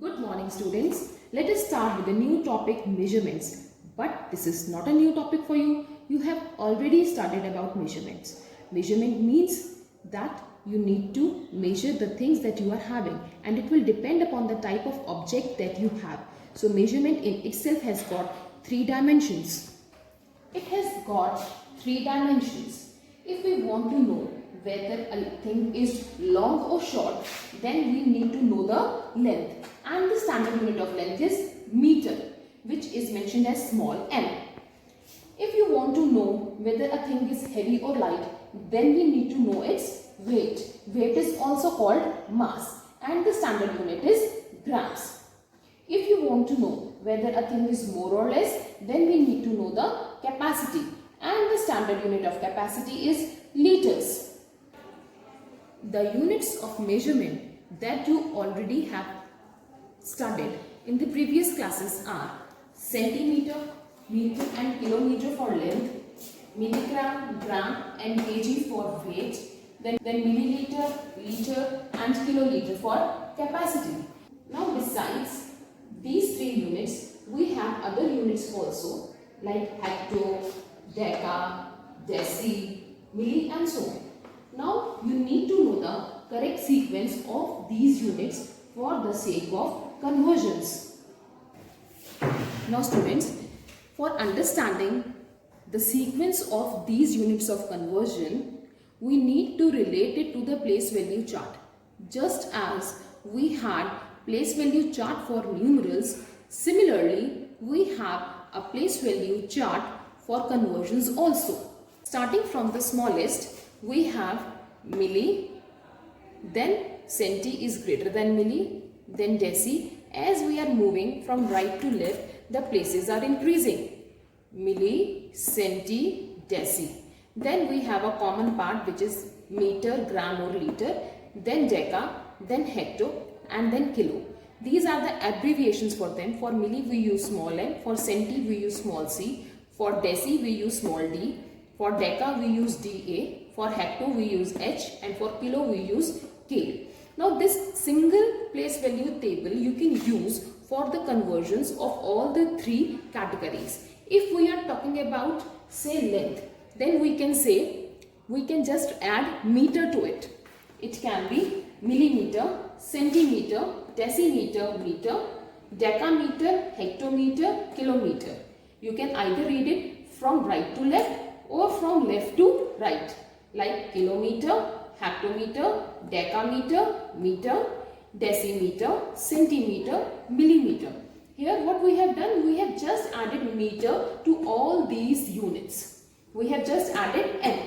Good morning students. Let us start with a new topic, measurements. But this is not a new topic for you. You have already studied about measurements. Measurement means that you need to measure the things that you are having, and it will depend upon the type of object that you have. So measurement in itself has got three dimensions. It has got three dimensions. If we want to know whether a thing is long or short, then we need to know the length. And the standard unit of length is meter, which is mentioned as small m. If you want to know whether a thing is heavy or light, then we need to know its weight. Weight is also called mass, and the standard unit is grams. If you want to know whether a thing is more or less, then we need to know the capacity, and the standard unit of capacity is liters. The units of measurement that you already have studied in the previous classes are centimeter, meter and kilometer for length, milligram, gram and kg for weight, then milliliter, liter and kiloliter for capacity. Now besides these three units, we have other units also like hecto, deca, deci, milli and so on. Now you need to know the correct sequence of these units for the sake of conversions. Now students, for understanding the sequence of these units of conversion, we need to relate it to the place value chart. Just as we had place value chart for numerals, similarly we have a place value chart for conversions also. Starting from the smallest, we have milli, then centi is greater than milli, then deci. As we are moving from right to left, the places are increasing. Milli, centi, deci. Then we have a common part which is meter, gram or liter, then deca, then hecto and then kilo. These are the abbreviations for them. For milli we use small m, for centi we use small c, for deci we use small d, for deca we use da, for hecto we use h and for kilo we use k. Now this single place value table you can use for the conversions of all the three categories. If we are talking about say length, then we can just add meter to it. It can be millimeter, centimeter, decimeter, meter, decameter, hectometer, kilometer. You can either read it from right to left or from left to right, like kilometer, hectometer, decameter, meter, decimeter, centimeter, millimeter. Here what we have done, we have just added meter to all these units. We have just added m.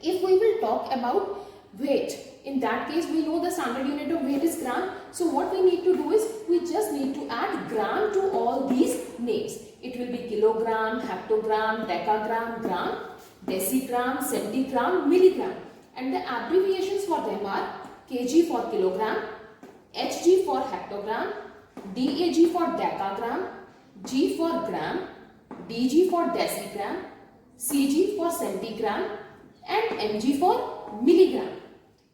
If we will talk about weight, in that case we know the standard unit of weight is gram. So what we need to do is we just need to add gram to all these names. It will be kilogram, hectogram, decagram, gram, decigram, centigram, milligram. And the abbreviations for them are kg for kilogram, hg for hectogram, dag for decagram, g for gram, dg for decigram, cg for centigram and mg for milligram.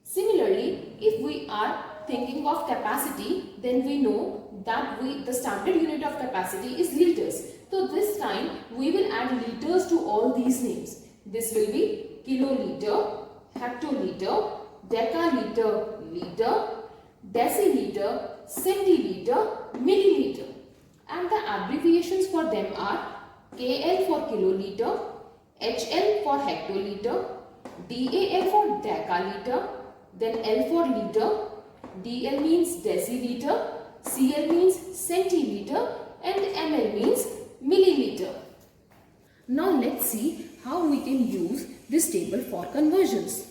Similarly, if we are thinking of capacity, then we know that the standard unit of capacity is liters. So this time we will add liters to all these names. This will be kiloliter, hectoliter, decaliter, liter, deciliter, centiliter, milliliter. And the abbreviations for them are KL for kiloliter, HL for hectoliter, DAL for decaliter, then L for liter, DL means deciliter, CL means centiliter and ML means milliliter. Now let's see how we can use this table for conversions.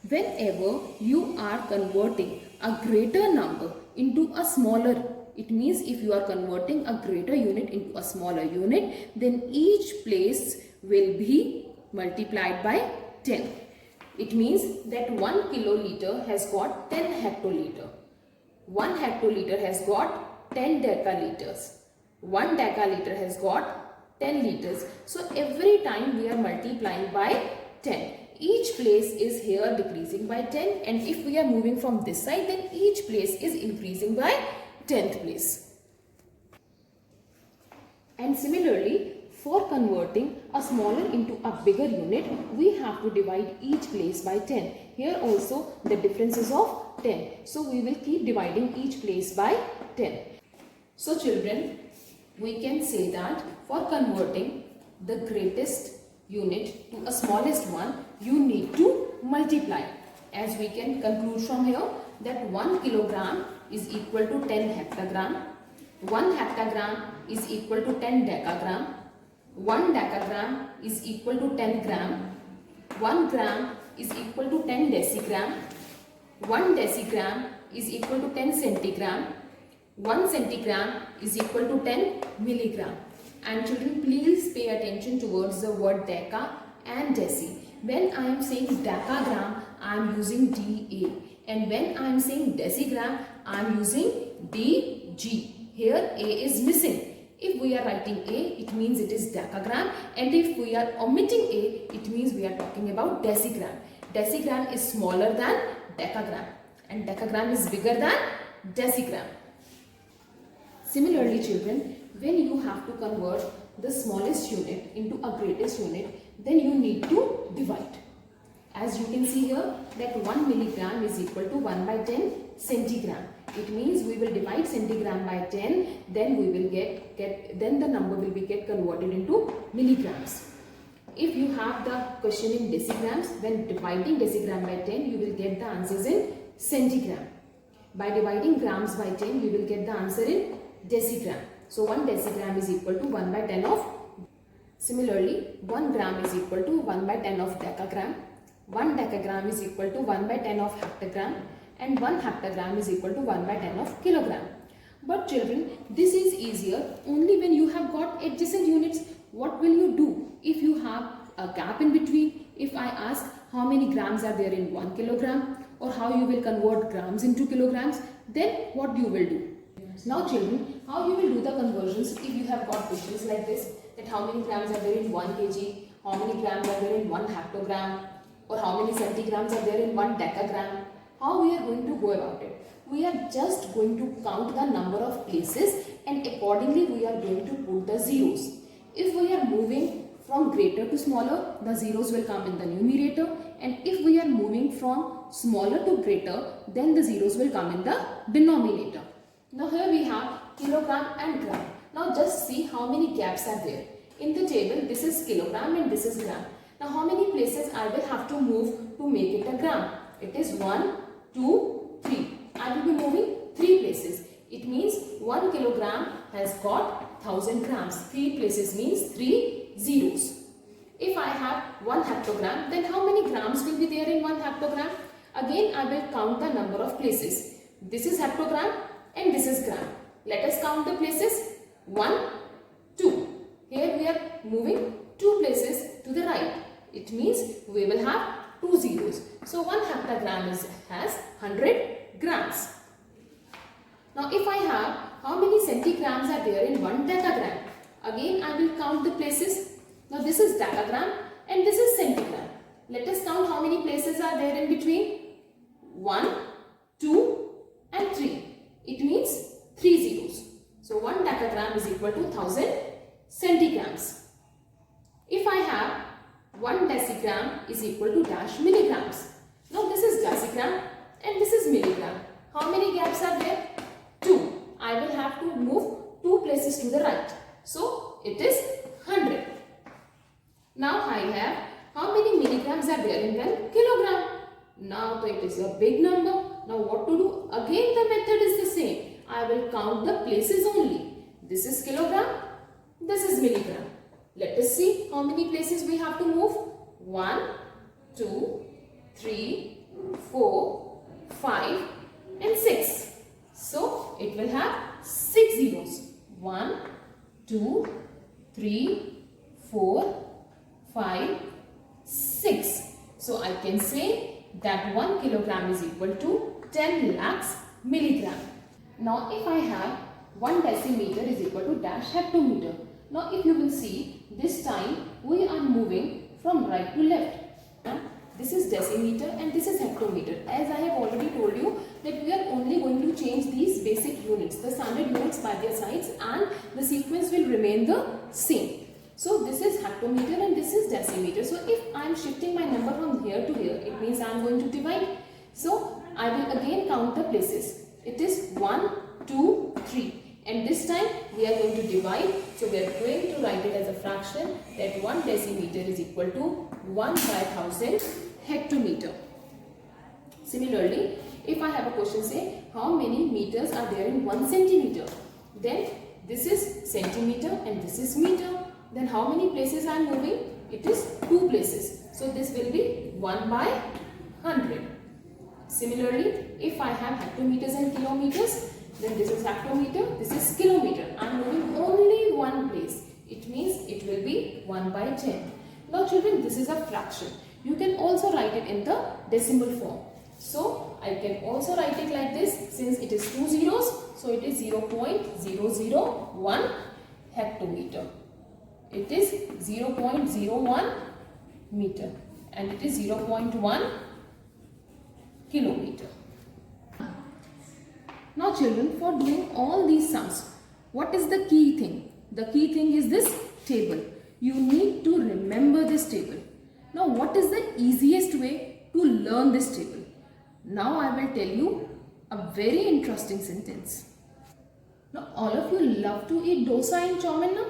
Whenever you are converting a greater number into a smaller, it means if you are converting a greater unit into a smaller unit, then each place will be multiplied by 10. It means that 1 kiloliter has got 10 hectoliter. 1 hectoliter has got 10 decaliters. 1 decaliter has got 10 liters. So every time we are multiplying by 10. Each place is here decreasing by 10, and if we are moving from this side, then each place is increasing by 10th place. And similarly, for converting a smaller into a bigger unit, we have to divide each place by 10. Here also the difference is of 10. So we will keep dividing each place by 10. So children, we can say that for converting the greatest unit to a smallest one, you need to multiply. As we can conclude from here that 1 kilogram is equal to 10 hectogram. 1 hectogram is equal to 10 decagram. 1 decagram is equal to 10 gram. 1 gram is equal to 10 decigram. 1 decigram is equal to 10 centigram. 1 centigram is equal to 10 milligram. And children, please pay attention towards the word deca and deci. When I am saying decagram, I am using DA. And when I am saying decigram, I am using DG. Here A is missing. If we are writing A, it means it is decagram. And if we are omitting A, it means we are talking about decigram. Decigram is smaller than decagram. And decagram is bigger than decigram. Similarly, children, when you have to convert the smallest unit into a greatest unit, then you need to divide. As you can see here that 1 milligram is equal to 1 by 10 centigram. It means we will divide centigram by 10, then we will then the number will be converted into milligrams. If you have the question in decigrams, when dividing decigram by 10, you will get the answers in centigram. By dividing grams by 10, you will get the answer in decigram. So 1 decigram is equal to 1 by 10 of. Similarly, 1 gram is equal to 1 by 10 of decagram. 1 decagram is equal to 1 by 10 of hectogram. And 1 hectogram is equal to 1 by 10 of kilogram. But children, this is easier only when you have got adjacent units. What will you do if you have a gap in between? If I ask how many grams are there in 1 kilogram, or how you will convert grams into kilograms, then what you will do? Now children, how you will do the conversions if you have got questions like this, that how many grams are there in 1 kg, how many grams are there in 1 hectogram, or how many centigrams are there in 1 decagram. How we are going to go about it? We are just going to count the number of places and accordingly we are going to put the zeros. If we are moving from greater to smaller, the zeros will come in the numerator, and if we are moving from smaller to greater, then the zeros will come in the denominator. Now here we have kilogram and gram. Now just see how many gaps are there. In the table, this is kilogram and this is gram. Now how many places I will have to move to make it a gram? It is 1, 2, 3. I will be moving 3 places. It means 1 kilogram has got 1000 grams. 3 places means 3 zeros. If I have 1 hectogram, then how many grams will be there in 1 hectogram? Again, I will count the number of places. This is hectogram and this is gram. Let us count the places. 1, 2. Here we are moving 2 places to the right. It means we will have 2 zeros. So 1 hectogram has 100 grams. Now if I have how many centigrams are there in 1 decagram? Again I will count the places. Now this is decagram and this is centigram. Let us count how many places are there in between. 1, 2 and 3. It means 3 zeros. So 1 decagram is equal to 1000 centigrams. If I have 1 decigram is equal to dash milligrams. Now this is decigram and this is milligram. How many gaps are there? 2. I will have to move 2 places to the right. So it is 100. Now I have how many milligrams are there in 1 kilogram. Now it is a big number. Now what to do? Again the method is the same. I will count the places only. This is kilogram. This is milligram. Let us see how many places we have to move. 1, 2, 3, 4, 5 and 6. So it will have 6 zeros. 1, 2, 3, 4, 5, 6. So I can say that 1 kilogram is equal to 10 lakhs milligram. Now if I have 1 decimeter is equal to dash hectometer. Now if you will see, this time we are moving from right to left. This is decimeter and this is hectometer. As I have already told you that we are only going to change these basic units, the standard units by their sides, and the sequence will remain the same. So this is hectometer and this is decimeter. So if I am shifting my number from here to here, it means I am going to divide. So I will again count the places. It is 1, 2, 3. And this time we are going to divide. So we are going to write it as a fraction that 1 decimeter is equal to 1 by 1000 hectometer. Similarly, if I have a question say how many meters are there in 1 centimeter, then this is centimeter and this is meter. Then how many places I am moving? It is 2 places. So this will be 1 by 100. Similarly, if I have hectometers and kilometers, then this is hectometer, this is kilometer. I am moving only one place. It means it will be 1 by 10. Now children, this is a fraction. You can also write it in the decimal form. So I can also write it like this, since it is 2 zeros. So it is 0.001 hectometer. It is 0.01 meter and it is 0.1 kilometer. Now children, for doing all these sums, what is the key thing? The key thing is this table. You need to remember this table. Now what is the easiest way to learn this table? Now I will tell you a very interesting sentence. Now all of you love to eat dosa and chow mein, na?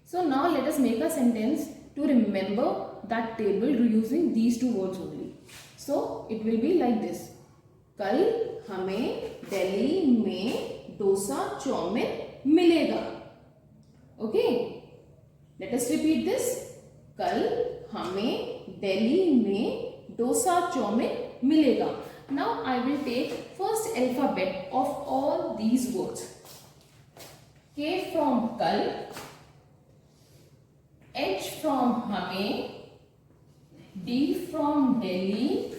So now let us make a sentence to remember that table using these two words only. So it will be like this. कल हमें दिल्ली में dosa chowmein मिलेगा. Okay, let us repeat this. कल हमें दिल्ली में dosa chowmein मिलेगा. Now I will take first alphabet of all these words. K from कल, H from हमें, D from Delhi,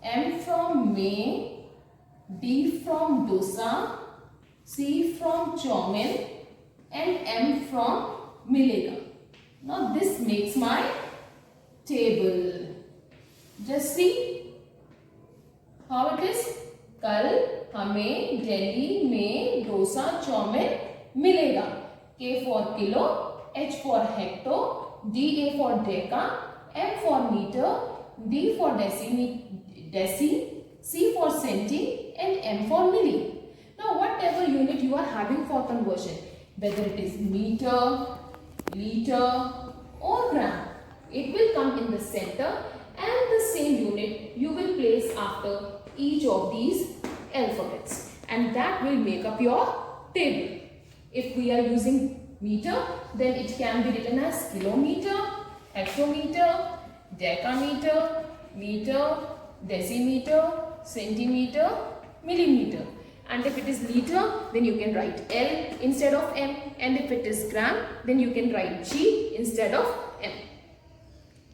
M from May, D from dosa, C from chowmin, and M from milega. Now this makes my table. Just see how it is. कल हमें दिल्ली में dosa chowmein मिलेगा. K for kilo, H for hecto, DA for deca, M for meter, D for deci, C for centi, and M for milli. Now whatever unit you are having for conversion, whether it is meter, liter or gram, it will come in the center, and the same unit you will place after each of these alphabets, and that will make up your table. If we are using meter, then it can be written as kilometer, hectometer, decameter, meter, decimeter, centimeter, millimeter. And if it is liter, then you can write L instead of M. And if it is gram, then you can write G instead of M.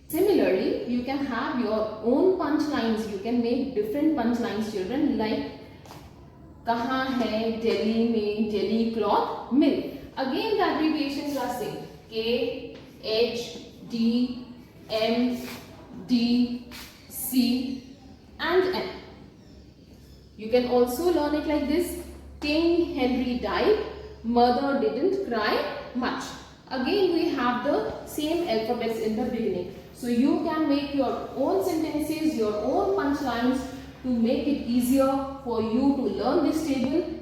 Similarly, you can have your own punch lines. You can make different punch lines, children, like कहाँ है दिल्ली में jelly cloth mill. Again, the abbreviations are same. K, H, D, M, D, C, and M. You can also learn it like this. King Henry died, mother didn't cry much. Again, we have the same alphabets in the beginning. So you can make your own sentences, your own punch lines to make it easier for you to learn this table